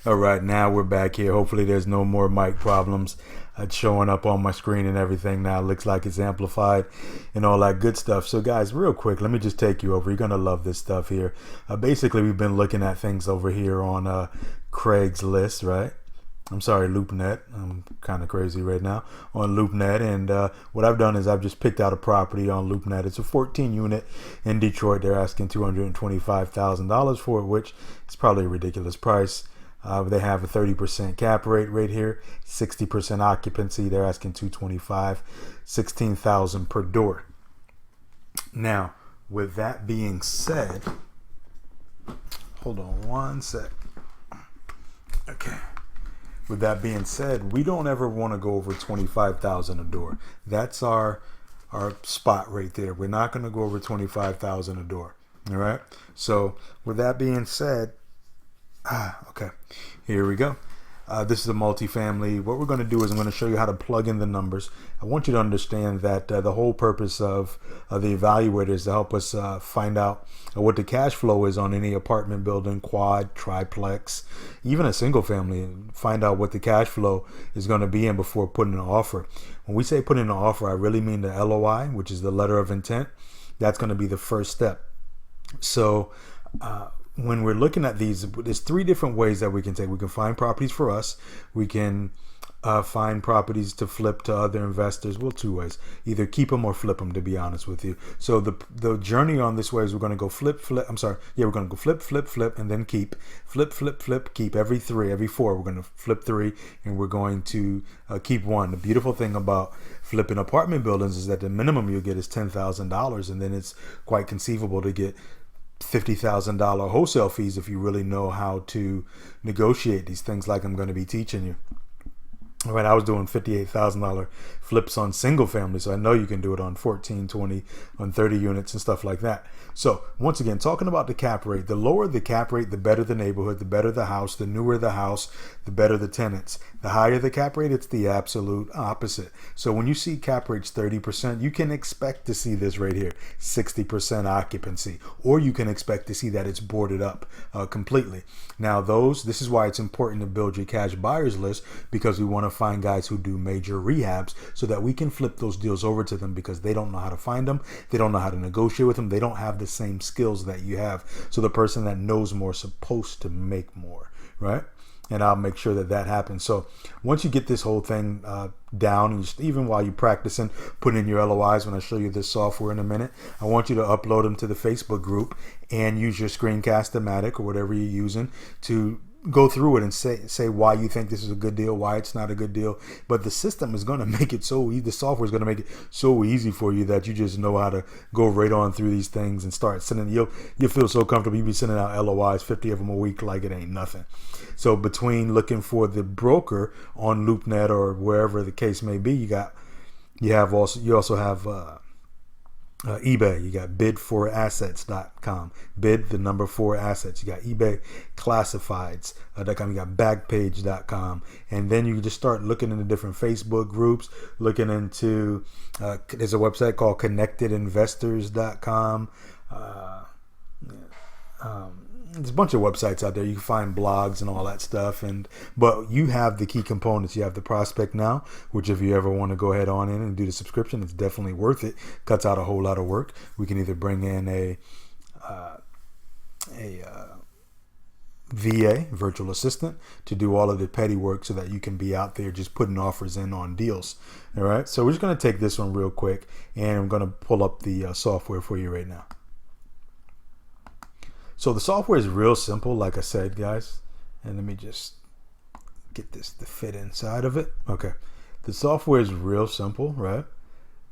All right, now we're back here. Hopefully there's no more mic problems. It's showing up on my screen and everything now. Looks like it's amplified and all that good stuff. So guys, real quick, let me just take you over. You're going to love this stuff here. Basically, we've been looking at things over here on Craigslist, right? I'm sorry, LoopNet. I'm kind of crazy right now on LoopNet. And what I've done is I've just picked out a property on LoopNet. It's a 14 unit in Detroit. They're asking $225,000 for it, which is probably a ridiculous price. They have a 30% cap rate right here, 60% occupancy. They're asking $225,000, $16,000 per door. Now, with that being said, hold on one sec. Okay. With that being said, we don't ever want to go over $25,000 a door. That's our spot right there. We're not going to go over $25,000 a door. All right. So with that being said, okay, here we go. This is a multifamily. What we're going to do is I'm going to show you how to plug in the numbers. I want you to understand that the whole purpose of the evaluator is to help us find out what the cash flow is on any apartment building, quad, triplex, even a single family. Find out what the cash flow is going to be in before putting an offer. When we say put in an offer, I really mean the LOI, which is the letter of intent. That's going to be the first step. So when we're looking at these, there's three different ways that we can take. We can find properties for us. We can find properties to flip to other investors. Well, two ways: either keep them or flip them. To be honest with you, so the journey on this way is we're going to go flip. We're going to go flip, and then keep. Flip, keep. Every four, we're going to flip three, and we're going to keep one. The beautiful thing about flipping apartment buildings is that the minimum you'll get is $10,000, and then it's quite conceivable to get $50,000 wholesale fees if you really know how to negotiate these things like I'm going to be teaching you. All right, I was doing $58,000 flips on single family, so I know you can do it on 14, 20, on 30 units and stuff like that. So once again, talking about the cap rate, the lower the cap rate, the better the neighborhood, the better the house, the newer the house, the better the tenants. The higher the cap rate, it's the absolute opposite. So when you see cap rates 30%, you can expect to see this right here, 60% occupancy, or you can expect to see that it's boarded up completely. Now this is why it's important to build your cash buyers list, because we want to find guys who do major rehabs so that we can flip those deals over to them, because they don't know how to find them. They don't know how to negotiate with them. They don't have the same skills that you have. So the person that knows more is supposed to make more, right? And I'll make sure that happens. So once you get this whole thing down, and just even while you're practicing, put in your LOIs when I show you this software in a minute, I want you to upload them to the Facebook group and use your Screencast-O-Matic or whatever you're using to go through it and say why you think this is a good deal, why it's not a good deal. But the system is going to make it so easy. The software is going to make it so easy for you that you just know how to go right on through these things and start sending. You'll feel so comfortable. You'll be sending out LOIs, 50 of them a week, like it ain't nothing. So between looking for the broker on LoopNet or wherever the case may be, you also have eBay. You got bid4assets.com, bid the number 4 assets. You got eBay classifieds.com. You got backpage.com, and then you just start looking into different Facebook groups, looking into there's a website called connectedinvestors.com. There's a bunch of websites out there. You can find blogs and all that stuff, but you have the key components. You have the Prospect Now, which if you ever want to go ahead on in and do the subscription, it's definitely worth it. Cuts out a whole lot of work. We can either bring in a VA, virtual assistant, to do all of the petty work so that you can be out there just putting offers in on deals. All right, so we're just going to take this one real quick, and I'm going to pull up the software for you right now. So the software is real simple, like I said, guys. And let me just get this to fit inside of it. Okay. The software is real simple, right?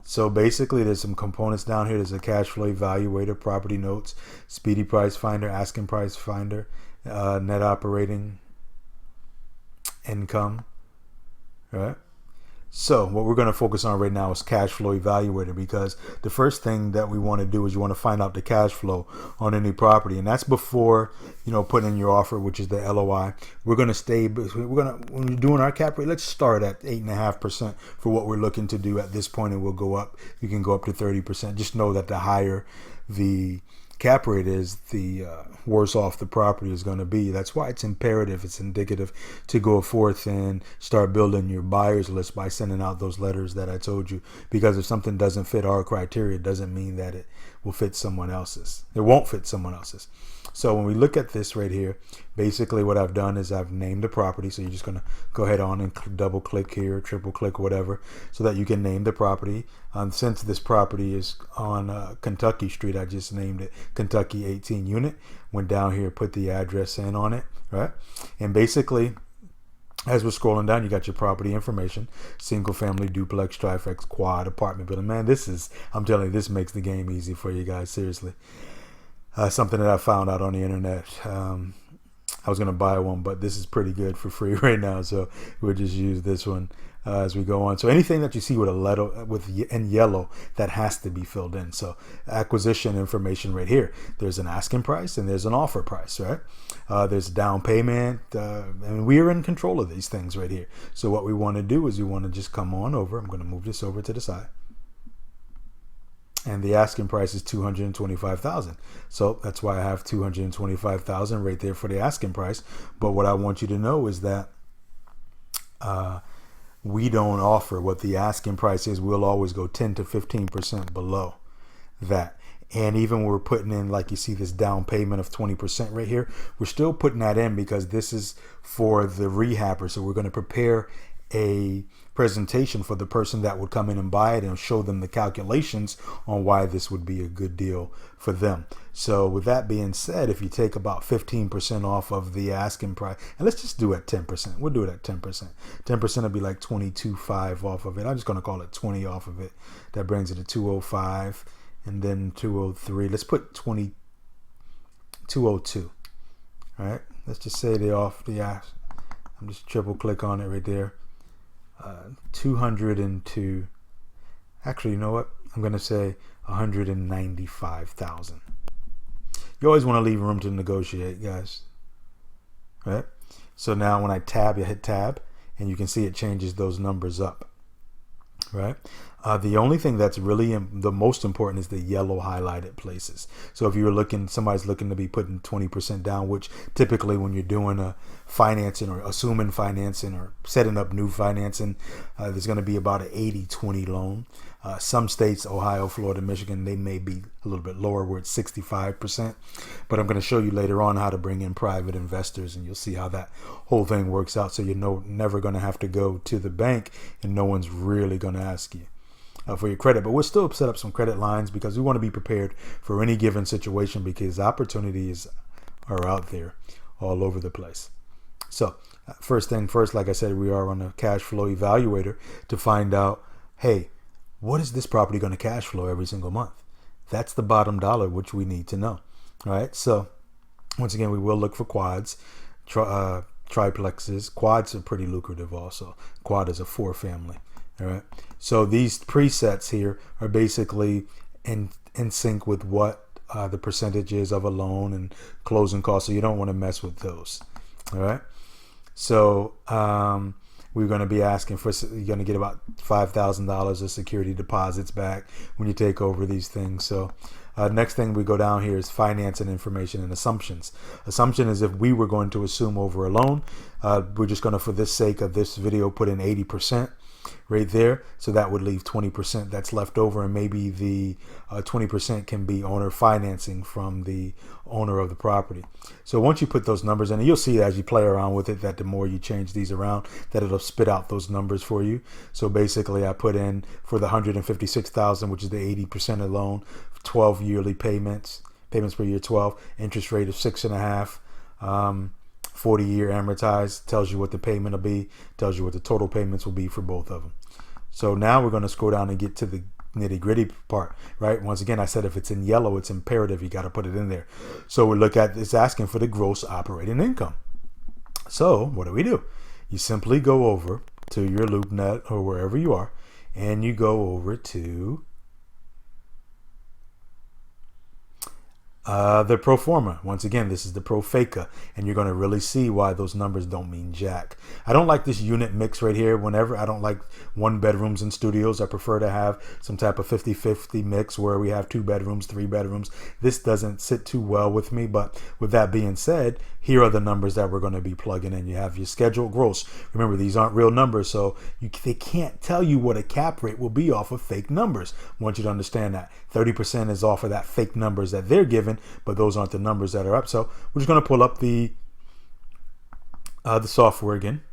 So basically there's some components down here. There's a cash flow evaluator, property notes, speedy price finder, asking price finder, net operating income, right? So what we're going to focus on right now is cash flow evaluator, because the first thing that we want to do is you want to find out the cash flow on any property, and that's before putting in your offer, which is the LOI. When you're doing our cap rate, let's start at 8.5% for what we're looking to do at this point, and we'll go up. You can go up to 30%. Just know that the higher the cap rate is, the worse off the property is going to be. That's why it's imperative, it's indicative to go forth and start building your buyers list by sending out those letters that I told you. Because if something doesn't fit our criteria, it doesn't mean that it will fit someone else's. It won't fit someone else's. So when we look at this right here, basically what I've done is I've named the property. So you're just going to go ahead on and double click here, triple click, whatever, so that you can name the property. Since this property is on Kentucky Street, I just named it Kentucky 18 unit. Went down here, put the address in on it, right? And basically, as we're scrolling down, you got your property information: single family, duplex, triplex, quad, apartment building. Man, this is, I'm telling you, this makes the game easy for you guys, seriously. Something that I found out on the internet. I was going to buy one, but this is pretty good for free right now, so we'll just use this one as we go on. So anything that you see with a letter in yellow, that has to be filled in. So acquisition information right here. There's an asking price and there's an offer price, right? There's down payment, and we are in control of these things right here. So what we want to do is we want to just come on over. I'm going to move this over to the side. And the asking price is $225,000. So that's why I have $225,000 right there for the asking price. But what I want you to know is that we don't offer what the asking price is. We'll always go 10 to 15% below that. And even when we're putting in, like you see this down payment of 20% right here, we're still putting that in because this is for the rehabber. So we're going to prepare a presentation for the person that would come in and buy it and show them the calculations on why this would be a good deal for them. So with that being said, if you take about 15% off of the asking price, and let's just do it 10%. We'll do it at 10%. 10% would be like 22.5 off of it. I'm just going to call it 20 off of it. That brings it to 205 and then 203. Let's put 202. All right. Let's just say they off the ask. I'm just triple click on it right there. 202. Actually, you know what? I'm going to say 195,000. You always want to leave room to negotiate, guys. Right? So now when I tab, you hit tab, and you can see it changes those numbers up. Right? The only thing that's really the most important is the yellow highlighted places. So if you're looking, somebody's looking to be putting 20% down, which typically when you're doing a financing or assuming financing or setting up new financing, there's going to be about an 80-20 loan. Some states, Ohio, Florida, Michigan, they may be a little bit lower where it's 65%. But I'm going to show you later on how to bring in private investors, and you'll see how that whole thing works out. So you're never going to have to go to the bank, and no one's really going to ask you for your credit. But we'll still set up some credit lines because we want to be prepared for any given situation because opportunities are out there all over the place. So first thing first, like I said, we are on a cash flow evaluator to find out, hey, what is this property going to cash flow every single month? That's the bottom dollar, which we need to know. All right. So once again, we will look for quads, triplexes. Quads are pretty lucrative also. Quad is a 4 family. All right. So these presets here are basically in sync with what the percentage is of a loan and closing costs. So you don't want to mess with those. All right. So we're going to be asking for, you're going to get about $5,000 of security deposits back when you take over these things. So next thing we go down here is financing information and assumptions. Assumption is if we were going to assume over a loan, we're just going to, for the sake of this video, put in 80% right there. So that would leave 20% that's left over, and maybe the 20% can be owner financing from the owner of the property. So once you put those numbers in, and you'll see as you play around with it that the more you change these around, that it'll spit out those numbers for you. So basically I put in for the $156,000, which is the 80% of loan, 12 yearly payments per year, 12, interest rate of 6.5, 40-year amortized, tells you what the payment will be, tells you what the total payments will be for both of them. So now we're going to scroll down and get to the nitty-gritty part, right? Once again, I said if it's in yellow, it's imperative. You got to put it in there. So we look at, it's asking for the gross operating income. So what do? You simply go over to your LoopNet or wherever you are, and you go over to The pro forma. Once again, this is the pro faca, and you're going to really see why those numbers don't mean jack. I don't like this unit mix right here. Whenever I don't like one bedrooms and studios, I prefer to have some type of 50-50 mix where we have 2 bedrooms, 3 bedrooms. This doesn't sit too well with me, but with that being said, here are the numbers that we're going to be plugging in. You have your scheduled gross. Remember, these aren't real numbers, so they can't tell you what a cap rate will be off of fake numbers. I want you to understand that 30% is off of that fake numbers that they're giving, but those aren't the numbers that are up. So we're just going to pull up the software again,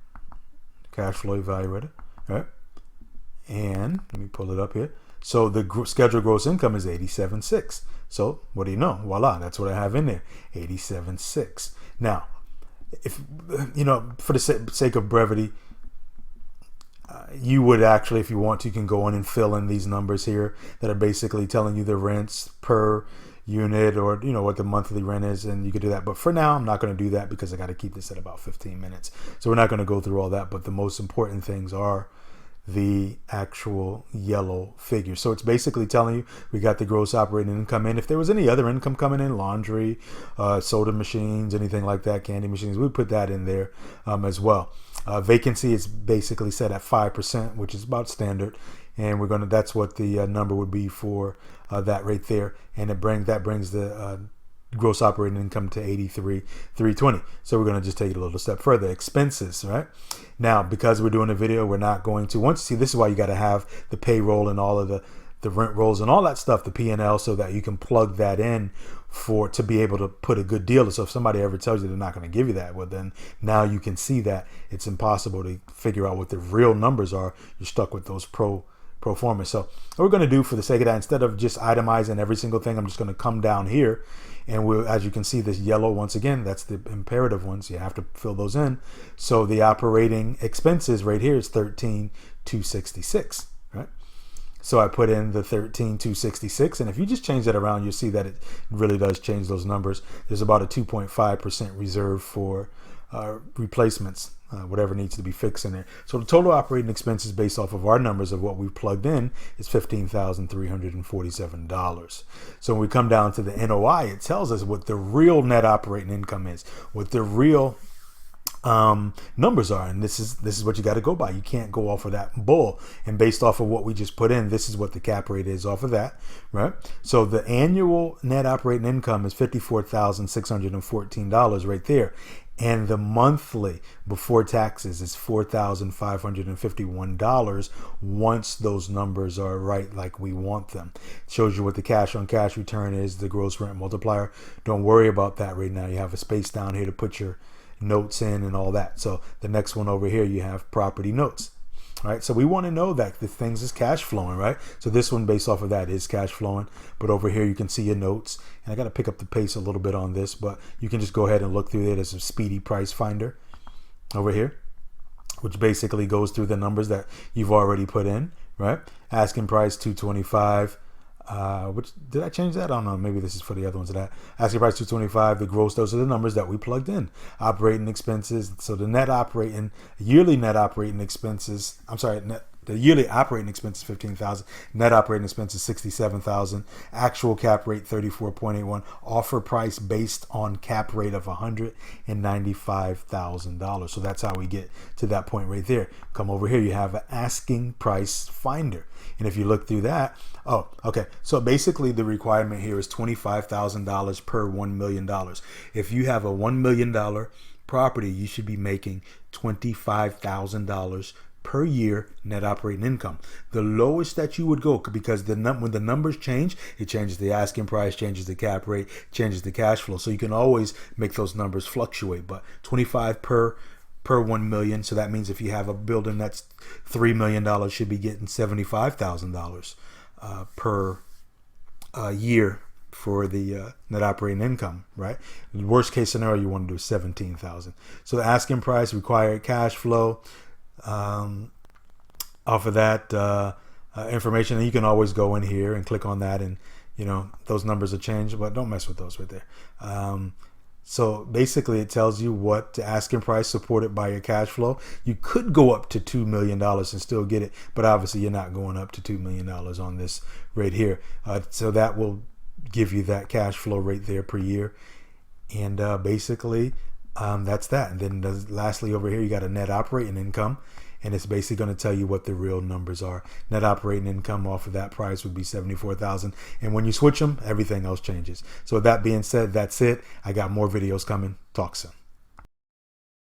cash flow evaluator, right? And let me pull it up here. So the scheduled gross income is 87.6. So what do you know? Voila, that's what I have in there, 87.6. Now, if you know, for the sake of brevity, you would actually, if you want to, you can go in and fill in these numbers here that are basically telling you the rents per unit, or you know what the monthly rent is, and you could do that. But for now, I'm not going to do that because I got to keep this at about 15 minutes. So we're not going to go through all that, but the most important things are the actual yellow figure. So it's basically telling you we got the gross operating income in. If there was any other income coming in, laundry, soda machines, anything like that, candy machines, we put that in there as well. Vacancy is basically set at 5%, which is about standard, and we're gonna. That's what the number would be for that right there, and that brings the gross operating income to 83,320. So we're going to just take it a little step further. Expenses, right? Now, because we're doing a video, we're not going to, once you see, this is why you got to have the payroll and all of the rent rolls and all that stuff, the P&L, so that you can plug that in to be able to put a good deal. So if somebody ever tells you they're not going to give you that, well, then now you can see that it's impossible to figure out what the real numbers are. You're stuck with those pro forma. So what we're going to do, for the sake of that, instead of just itemizing every single thing, I'm just going to come down here, and as you can see, this yellow, once again, that's the imperative ones. You have to fill those in. So the operating expenses right here is 13,266, right? So I put in the 13,266, and if you just change that around, you'll see that it really does change those numbers. There's about a 2.5% reserve for replacements, whatever needs to be fixed in there. So the total operating expenses based off of our numbers of what we've plugged in is $15,347. So when we come down to the NOI, it tells us what the real net operating income is, what the real numbers are, and this is what you got to go by. You can't go off of that bull. And based off of what we just put in, this is what the cap rate is off of that, right? So the annual net operating income is $54,614 right there. And the monthly before taxes is $4,551 once those numbers are right like we want them. It shows you what the cash on cash return is, the gross rent multiplier. Don't worry about that right now. You have a space down here to put your notes in and all that. So the next one over here, you have property notes. All right, so we want to know that the things is cash flowing, right? So this one based off of that is cash flowing, but over here you can see your notes, and I got to pick up the pace a little bit on this, but you can just go ahead and look through it as a speedy price finder over here, which basically goes through the numbers that you've already put in, right? Asking price 225. Which, did I change that? I don't know. Maybe this is for the other ones. That asking price 225. The gross, those are the numbers that we plugged in. Operating expenses. So the yearly net operating expenses. I'm sorry, the yearly operating expenses 15,000. Net operating expenses 67,000. Actual cap rate 34.81. Offer price based on cap rate of $195,000. So that's how we get to that point right there. Come over here. You have an asking price finder. And if you look through that, oh, okay. So basically the requirement here is $25,000 per $1 million. If you have a $1 million property, you should be making $25,000 per year net operating income. The lowest that you would go, because when the numbers change, it changes the asking price, changes the cap rate, changes the cash flow. So you can always make those numbers fluctuate, but 25 per 1 million. So that means if you have a building that's $3 million, should be getting $75,000 per year for the net operating income, right? The worst case scenario, you want to do 17,000. So the asking price, required cash flow, off of that information, and you can always go in here and click on that, and you know those numbers are changed, but don't mess with those right there. So basically it tells you what the asking price supported by your cash flow. You could go up to $2 million and still get it, but obviously you're not going up to $2 million on this right here. So that will give you that cash flow rate there per year. And basically, that's that. And then lastly over here, you got a net operating income. And it's basically going to tell you what the real numbers are. Net operating income off of that price would be $74,000. And when you switch them, everything else changes. So with that being said, that's it. I got more videos coming. Talk soon.